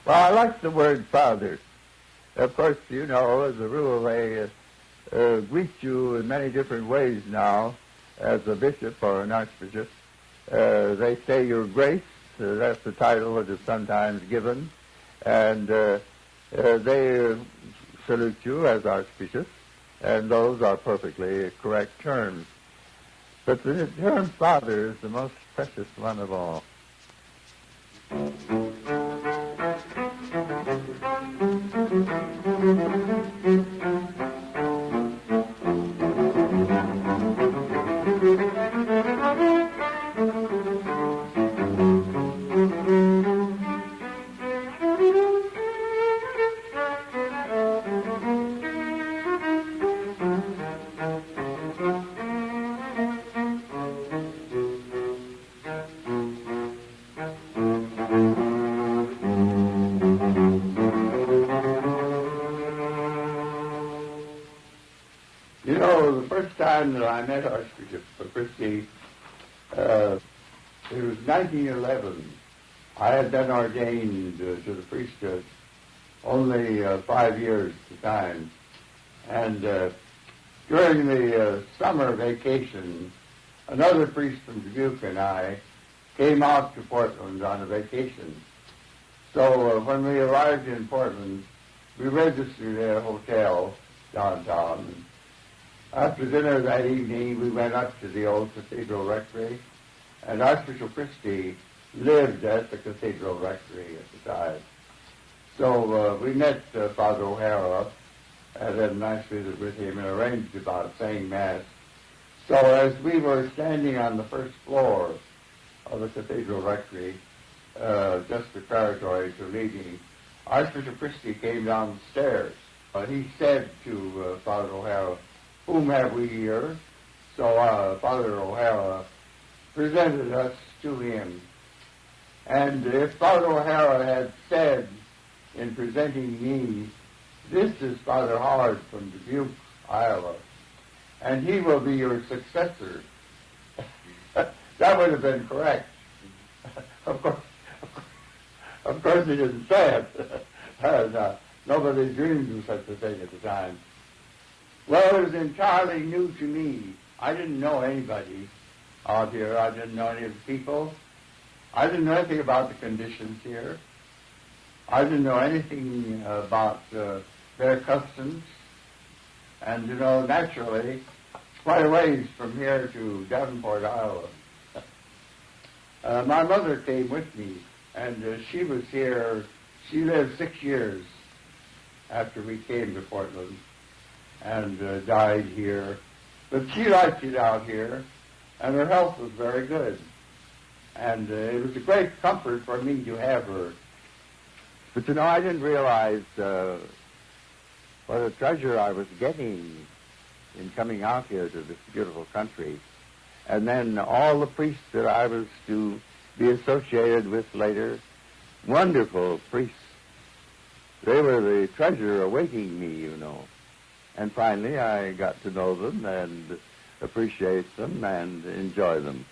Well, I like the word father. Of course, you know, as a rule, they greet you in many different ways now as a bishop or an archbishop. They say your grace, that's the title that is sometimes given, and they salute you as archbishop, and those are perfectly correct terms. But the term father is the most precious one of all. You know, the first time that I met Archbishop Christie, it was 1911. I had been ordained to the priesthood only 5 years at the time. And during the summer vacation, another priest from Dubuque and I came out to Portland on a vacation. So when we arrived in Portland, we registered at a hotel downtown. After dinner that evening, we went up to the old cathedral rectory, and Archbishop Christie lived at the cathedral rectory at the time. So we met Father O'Hara and had a nice visit with him and arranged about saying Mass. So as we were standing on the first floor of the cathedral rectory, just preparatory to leaving, Archbishop Christie came down the stairs. He said to Father O'Hara, "Whom have we here?" So Father O'Hara presented us to him. And if Father O'Hara had said in presenting me, "This is Father Howard from Dubuque, Iowa, and he will be your successor," that would have been correct. Of course he didn't say it. Nobody dreamed of such a thing at the time. Well, it was entirely new to me. I didn't know anybody out here. I didn't know any of the people. I didn't know anything about the conditions here. I didn't know anything about their customs. And, you know, naturally, quite a ways from here to Davenport, Iowa. My mother came with me, and she was here. She lived 6 years after we came to Portland, and died here. But she liked it out here, and her health was very good. And it was a great comfort for me to have her. But, you know, I didn't realize what a treasure I was getting in coming out here to this beautiful country. And then all the priests that I was to be associated with later, wonderful priests. They were the treasure awaiting me, you know. And finally, I got to know them and appreciate them and enjoy them.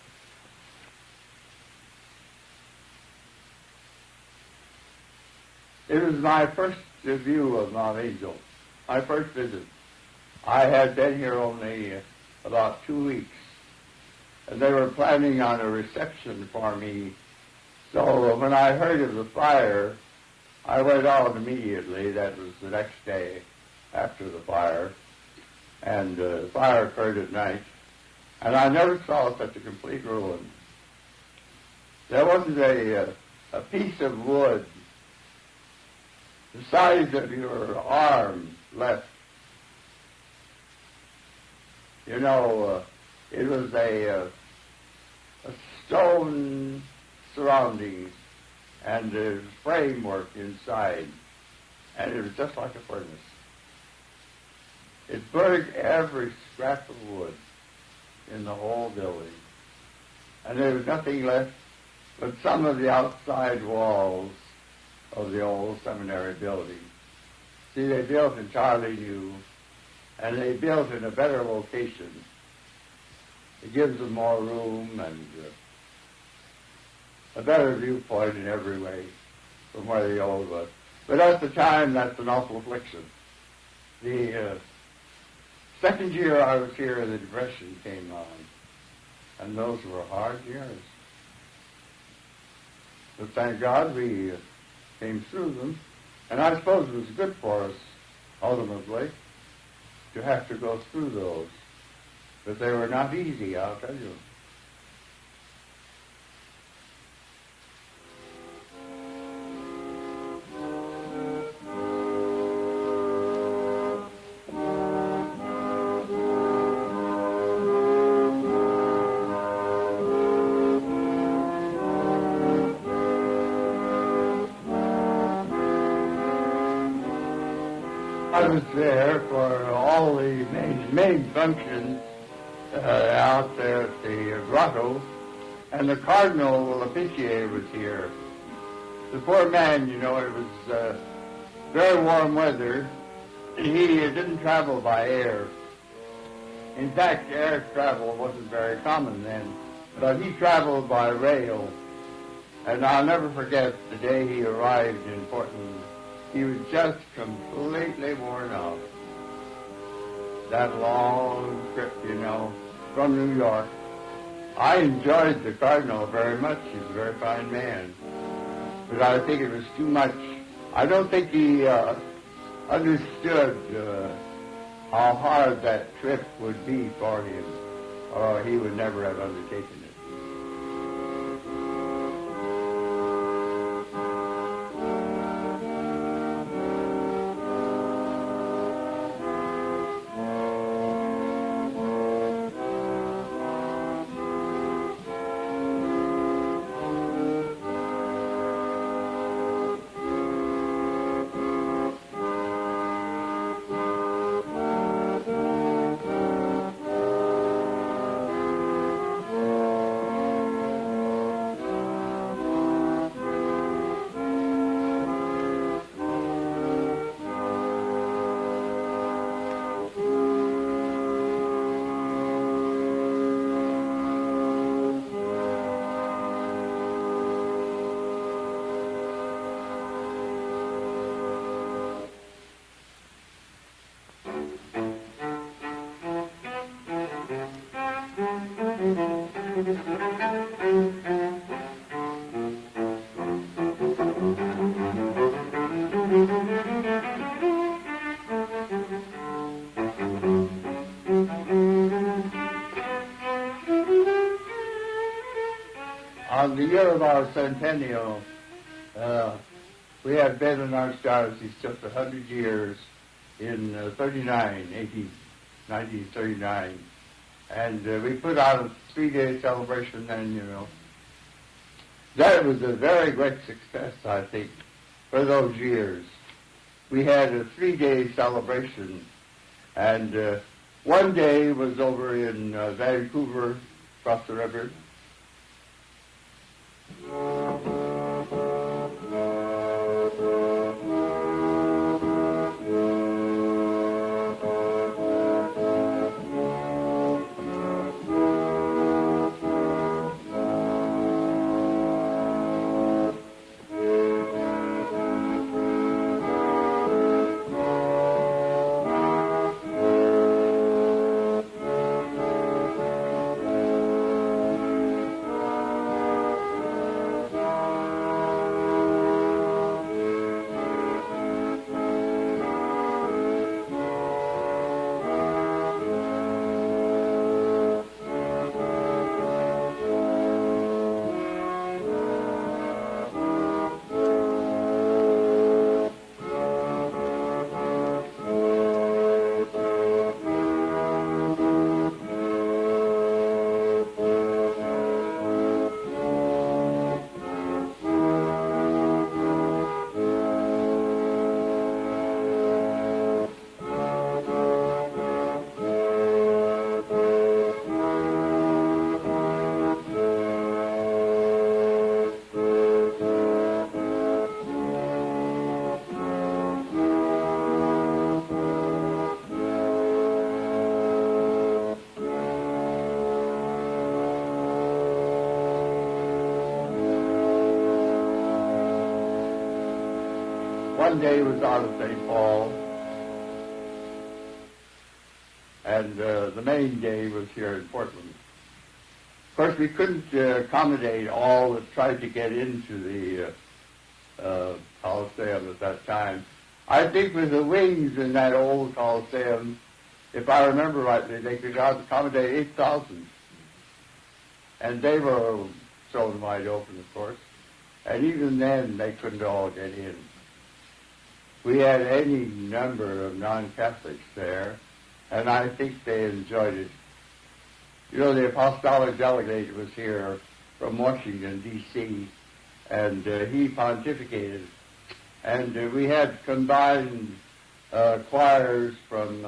It was my first view of Mount Angel, my first visit. I had been here only about 2 weeks, and they were planning on a reception for me. So when I heard of the fire, I went out immediately. That was the next day after the fire, and the fire occurred at night, and I never saw such a complete ruin. There wasn't a piece of wood the size of your arm left. You know, it was a stone surroundings and a framework inside, and it was just like a furnace. It burned every scrap of wood in the whole building, and there was nothing left but some of the outside walls of the old seminary building. See, they built entirely new, and they built in a better location. It gives them more room and a better viewpoint in every way. from where they all was. But at the time, that's an awful affliction. The second year I was here, the Depression came on, and those were hard years. But thank God we came through them, and I suppose it was good for us, ultimately, to have to go through those. But they were not easy, I'll tell you. I was there for all the main functions out there at the grotto, and the Cardinal officiate was here. The poor man, you know, it was very warm weather, and he didn't travel by air. In fact, air travel wasn't very common then, but he traveled by rail. And I'll never forget the day he arrived in Portland. He was just completely worn out. That long trip, you know, from New York. I enjoyed the Cardinal very much. He's a very fine man. But I think it was too much. I don't think he understood how hard that trip would be for him, or he would never have undertaken it. On the year of our centennial, we had been in our archdiocese just 100 years in 1939. And we put out a 3-day celebration then, you know. That was a very great success, I think, for those years. We had a 3-day celebration, and one day was over in Vancouver, across the river. Sunday was out of St. Paul, and the main day was here in Portland. Of course, we couldn't accommodate all that tried to get into the Coliseum at that time. I think with the wings in that old Coliseum, if I remember rightly, they could accommodate 8,000. And they were thrown wide open, of course. And even then, they couldn't all get in. We had any number of non-Catholics there, and I think they enjoyed it. You know, the apostolic delegate was here from Washington, D.C., and he pontificated. And we had combined choirs from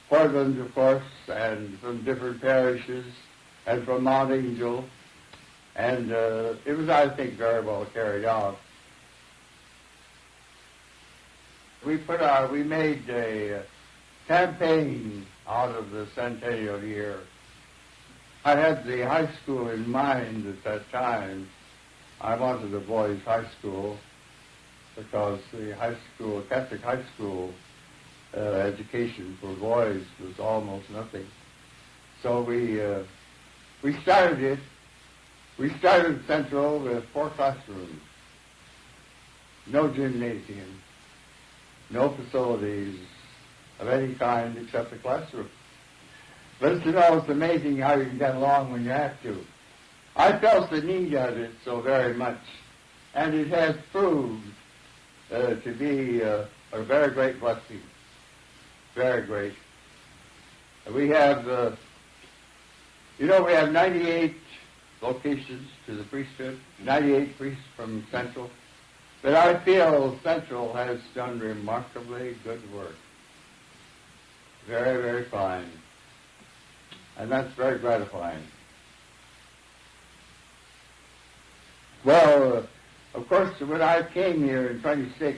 Portland, of course, and from different parishes, and from Mount Angel. And it was, I think, very well carried out. We made a campaign out of the centennial year. I had the high school in mind at that time. I wanted a boys' high school because the Catholic high school education for boys was almost nothing. So we started it. We started Central with 4 classrooms, no gymnasium, no facilities of any kind except a classroom. But you know, it's amazing how you can get along when you have to. I felt the need of it so very much, and it has proved to be a very great blessing, very great. We have, we have 98 locations to the priesthood, 98 priests from Central. But I feel Central has done remarkably good work. Very, very fine. And that's very gratifying. Well, of course, when I came here in 26,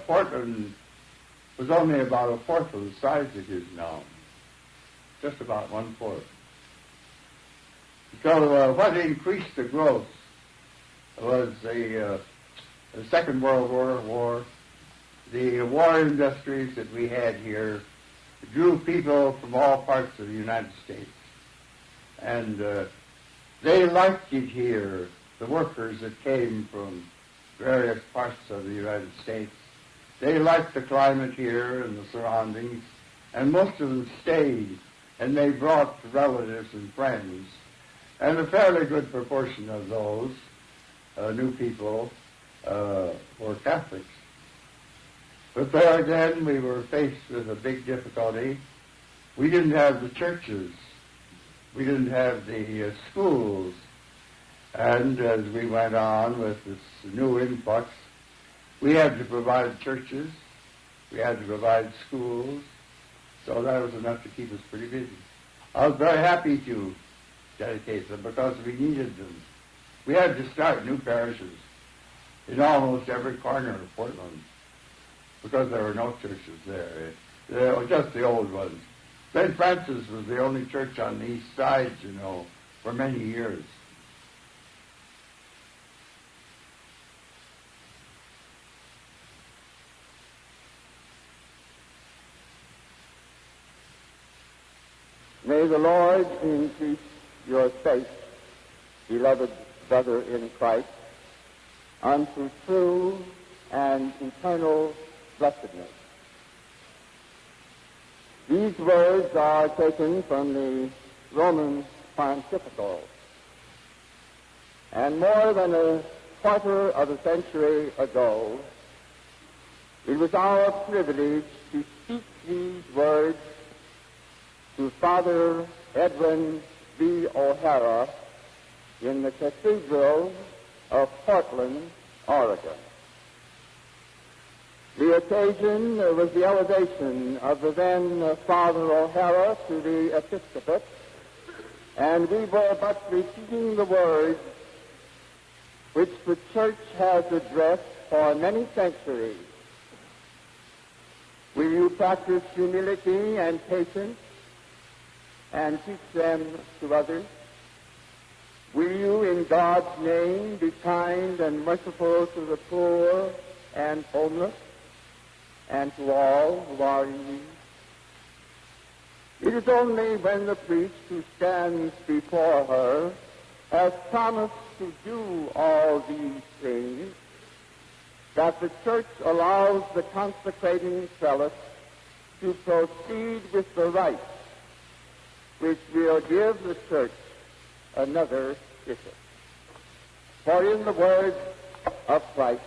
Portland was only about a fourth of the size it is now. Just about 1/4. So what increased the growth was the Second World War. The war industries that we had here drew people from all parts of the United States. And they liked it here, the workers that came from various parts of the United States. They liked the climate here and the surroundings, and most of them stayed, and they brought relatives and friends. And a fairly good proportion of those new people were Catholics. But there again, we were faced with a big difficulty. We didn't have the churches. We didn't have the schools. And as we went on with this new influx, we had to provide churches. We had to provide schools. So that was enough to keep us pretty busy. I was very happy to dedicate them because we needed them. We had to start new parishes in almost every corner of Portland because there were no churches there. They were just the old ones. St. Francis was the only church on the east side, for many years. May the Lord increase your faith, beloved brother in Christ, unto true and eternal blessedness. These words are taken from the Roman Pontifical, and more than a quarter of a century ago, it was our privilege to speak these words to Father Edwin B. O'Hara in the Cathedral of Portland, Oregon. The occasion was the elevation of the then Father O'Hara to the episcopate, and we were but repeating the words which the Church has addressed for many centuries. Will you practice humility and patience and teach them to others? Will you, in God's name, be kind and merciful to the poor and homeless, and to all who are in need. It is only when the priest who stands before her has promised to do all these things that the church allows the consecrating prelate to proceed with the rites which will give the church another bishop. For in the words of Christ,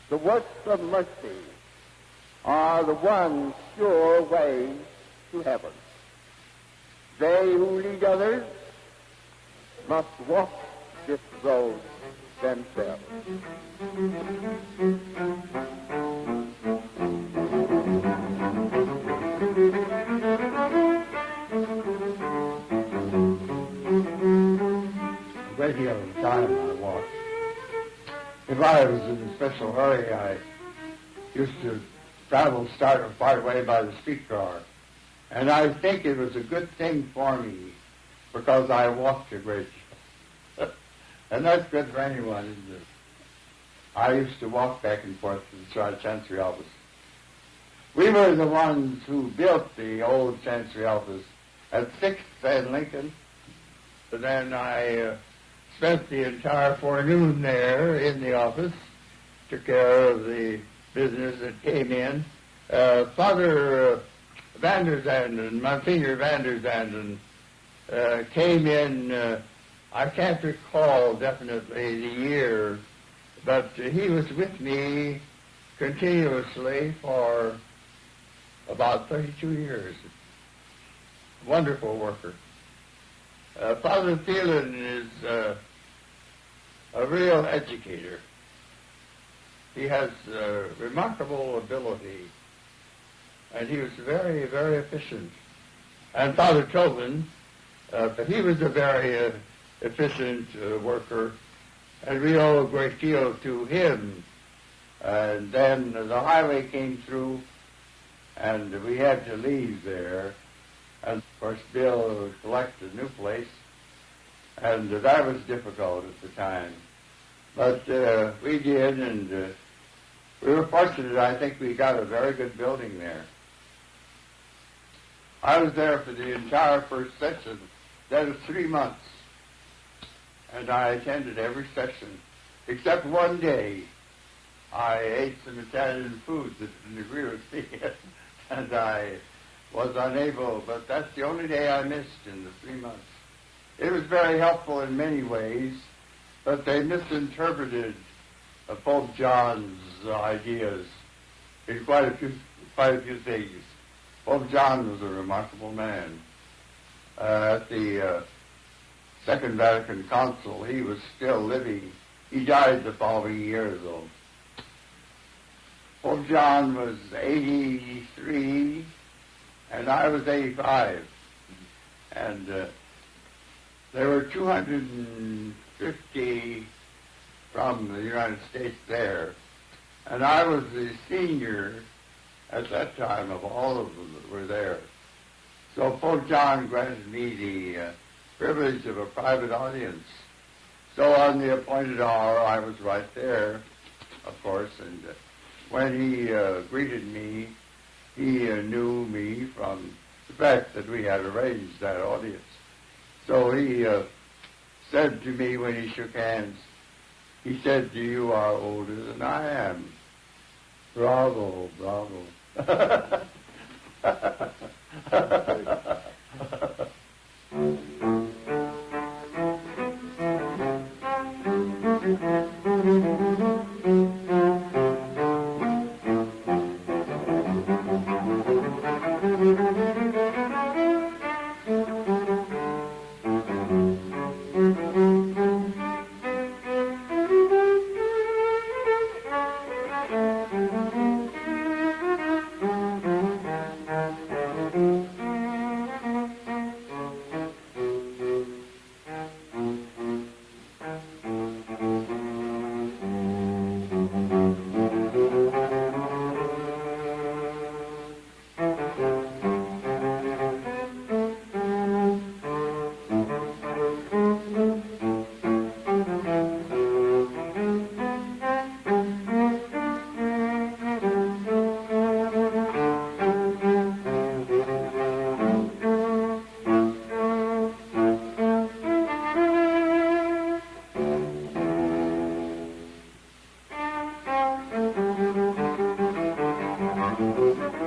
the works of mercy are the one sure way to heaven. They who lead others must walk this road themselves. A great deal of the time I walked. If I was in a special hurry, I used to travel start part way by the streetcar. And I think it was a good thing for me because I walked a great deal. And that's good for anyone, isn't it? I used to walk back and forth to the Chancery office. We were the ones who built the old Chancery office at 6th and Lincoln. And then I spent the entire forenoon there in the office, took care of the business that came in. Father Van der Zanden, Monsignor Van der Zanden, came in, I can't recall definitely the year, but he was with me continuously for about 32 years. Wonderful worker. Father Thielen is a real educator. He has remarkable ability, and he was very, very efficient. And Father Tobin, he was a very efficient worker, and we owe a great deal to him. And then the highway came through, and we had to leave there. And, of course, Bill collected a new place, and that was difficult at the time. But we did, and we were fortunate. I think we got a very good building there. I was there for the entire first session. That was 3 months. And I attended every session, except one day. I ate some Italian food that didn't agree with me, and I was unable, but that's the only day I missed in the 3 months. It was very helpful in many ways, but they misinterpreted Pope John's ideas in quite a few things. Pope John was a remarkable man. At the Second Vatican Council, he was still living. He died the following year, though. Pope John was 83, and I was 85. And there were 250 from the United States there. And I was the senior at that time of all of them that were there. So Pope John granted me the privilege of a private audience. So on the appointed hour, I was right there, of course, and when he greeted me, he knew me from the fact that we had arranged that audience. So he said to me when he shook hands, he said, "You are older than I am." Bravo, bravo.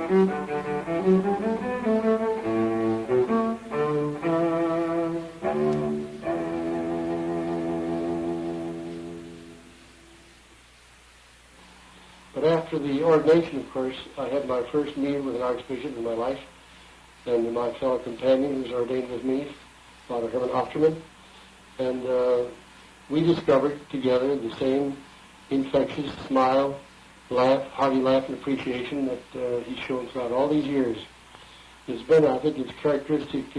But after the ordination, of course, I had my first meeting with an archbishop in my life, and my fellow companion who was ordained with me, Father Herman Hofterman, and we discovered together the same infectious smile, laugh, hearty laugh and appreciation that he's shown throughout all these years. It's been, I think, it's characteristic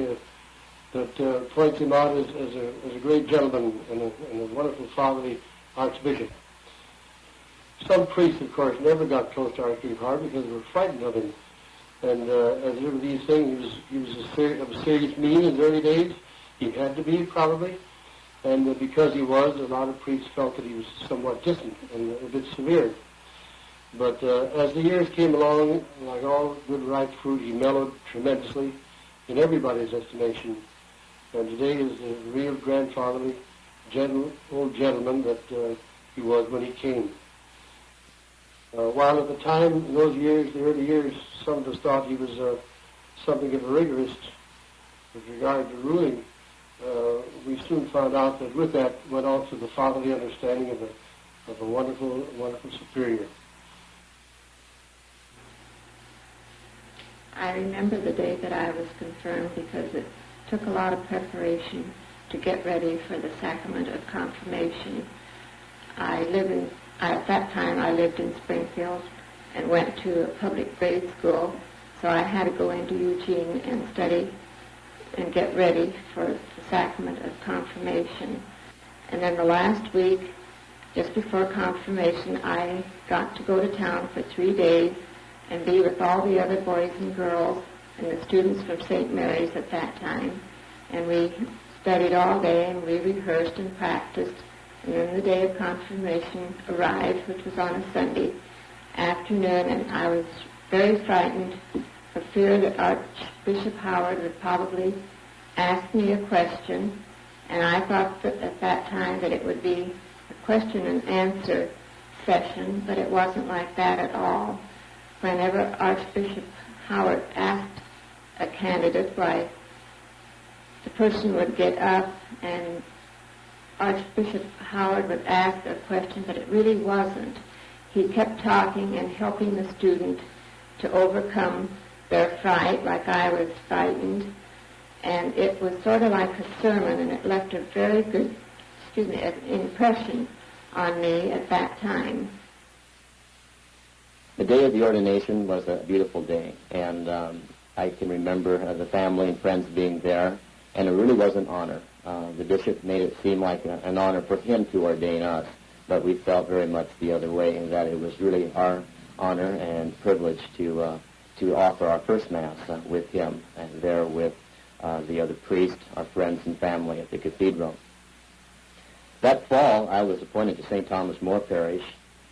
that points him out as a great gentleman and a wonderful fatherly archbishop. Some priests, of course, never got close to Archbishop Howard because they were frightened of him. And as there were these things, he was of a serious mean in the early days. He had to be, probably. And because he was, a lot of priests felt that he was somewhat distant and a bit severe. But as the years came along, like all good ripe fruit, he mellowed tremendously in everybody's estimation. And today is the real grandfatherly, gentle old gentleman that he was when he came. While at the time, in those years, the early years, some of us thought he was something of a rigorist with regard to ruling, we soon found out that with that went also the fatherly understanding of a wonderful, wonderful superior. I remember the day that I was confirmed because it took a lot of preparation to get ready for the sacrament of confirmation. At that time I lived in Springfield and went to a public grade school, so I had to go into Eugene and study and get ready for the sacrament of confirmation. And then the last week, just before confirmation, I got to go to town for 3 days and be with all the other boys and girls and the students from St. Mary's at that time. And we studied all day and we rehearsed and practiced. And then the day of confirmation arrived, which was on a Sunday afternoon, and I was very frightened for fear that Archbishop Howard would probably ask me a question, and I thought that at that time that it would be a question and answer session, but it wasn't like that at all. Whenever Archbishop Howard asked a candidate, why, the person would get up and Archbishop Howard would ask a question, but it really wasn't. He kept talking and helping the student to overcome their fright, like I was frightened, and it was sort of like a sermon, and it left a very good, impression on me at that time. The day of the ordination was a beautiful day, and I can remember the family and friends being there, and it really was an honor. The bishop made it seem like an honor for him to ordain us, but we felt very much the other way, and that it was really our honor and privilege to offer our first Mass with him, and there with the other priests, our friends and family at the cathedral. That fall, I was appointed to St. Thomas More Parish,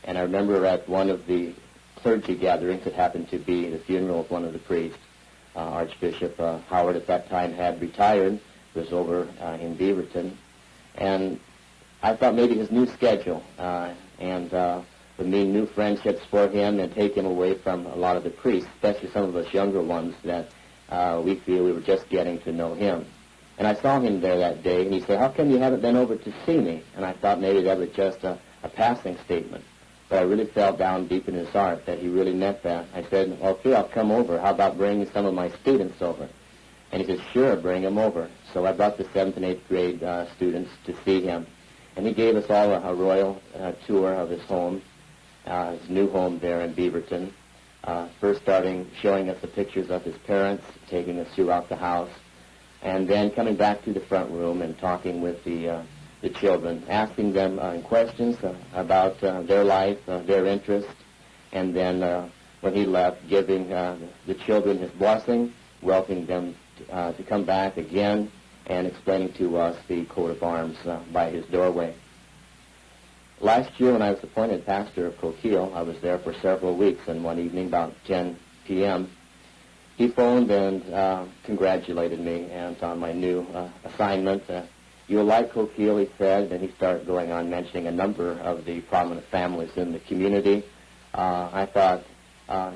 and I remember at one of the clergy gatherings, it happened to be the funeral of one of the priests. Archbishop Howard at that time had retired, was over in Beaverton, and I thought maybe his new schedule would mean new friendships for him and take him away from a lot of the priests, especially some of us younger ones that we feel we were just getting to know him. And I saw him there that day, and he said, "How come you haven't been over to see me?" And I thought maybe that was just a passing statement. But I really felt down deep in his heart that he really meant that. I said, "Okay, I'll come over. How about bringing some of my students over?" And he said, "Sure, bring them over." So I brought the 7th and 8th grade students to see him. And he gave us all a royal tour of his home, his new home there in Beaverton. First starting showing us the pictures of his parents, taking us throughout the house, and then coming back to the front room and talking with the children, asking them questions about their life, their interests, and then when he left, giving the children his blessing, welcoming them to come back again, and explaining to us the coat of arms by his doorway. Last year when I was appointed pastor of Coquille, I was there for several weeks, and one evening about 10 p.m., he phoned and congratulated me and on my new assignment. "You'll like Coquille," he said, and he started going on mentioning a number of the prominent families in the community. I thought,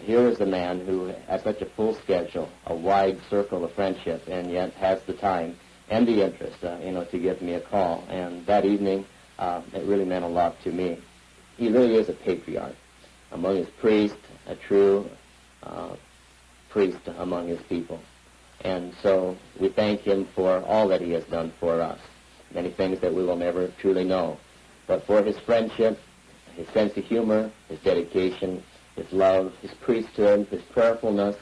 Here is a man who has such a full schedule, a wide circle of friendship, and yet has the time and the interest, to give me a call. And that evening, it really meant a lot to me. He really is a patriarch among his priests, a true priest among his people. And so we thank him for all that he has done for us, many things that we will never truly know. But for his friendship, his sense of humor, his dedication, his love, his priesthood, his prayerfulness,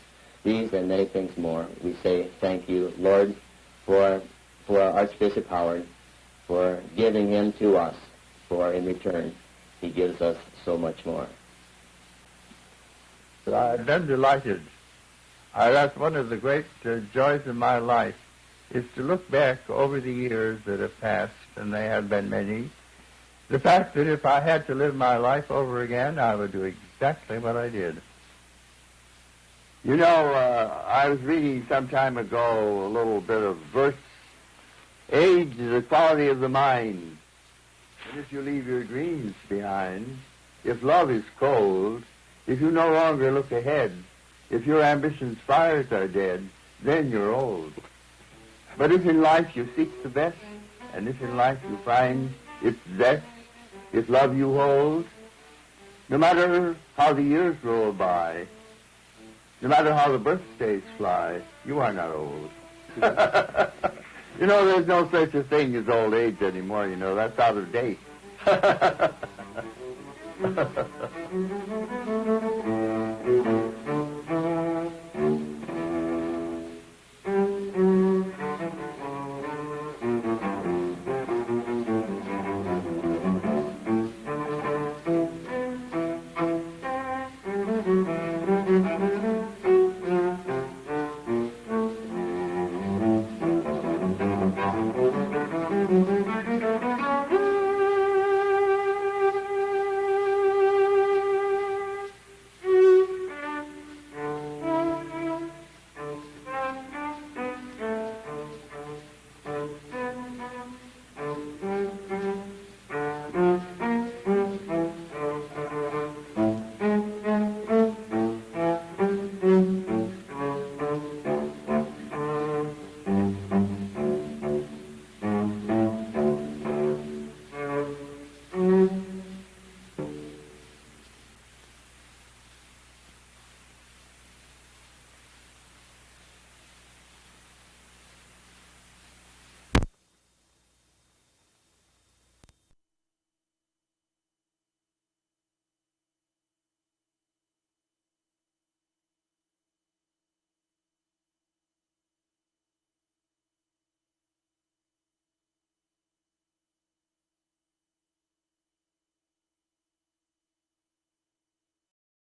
these and many things more, we say thank you, Lord, for Archbishop Howard, for giving him to us, for in return he gives us so much more. I'm delighted. That's one of the great joys of my life, is to look back over the years that have passed, and they have been many. The fact that if I had to live my life over again, I would do exactly what I did. I was reading some time ago a little bit of verse. Age is the quality of the mind. And if you leave your dreams behind, if love is cold, if you no longer look ahead, if your ambition's fires are dead, then you're old. But if in life you seek the best, and if in life you find its zest, if love you hold, no matter how the years roll by, no matter how the birthdays fly, you are not old. There's no such a thing as old age anymore, that's out of date.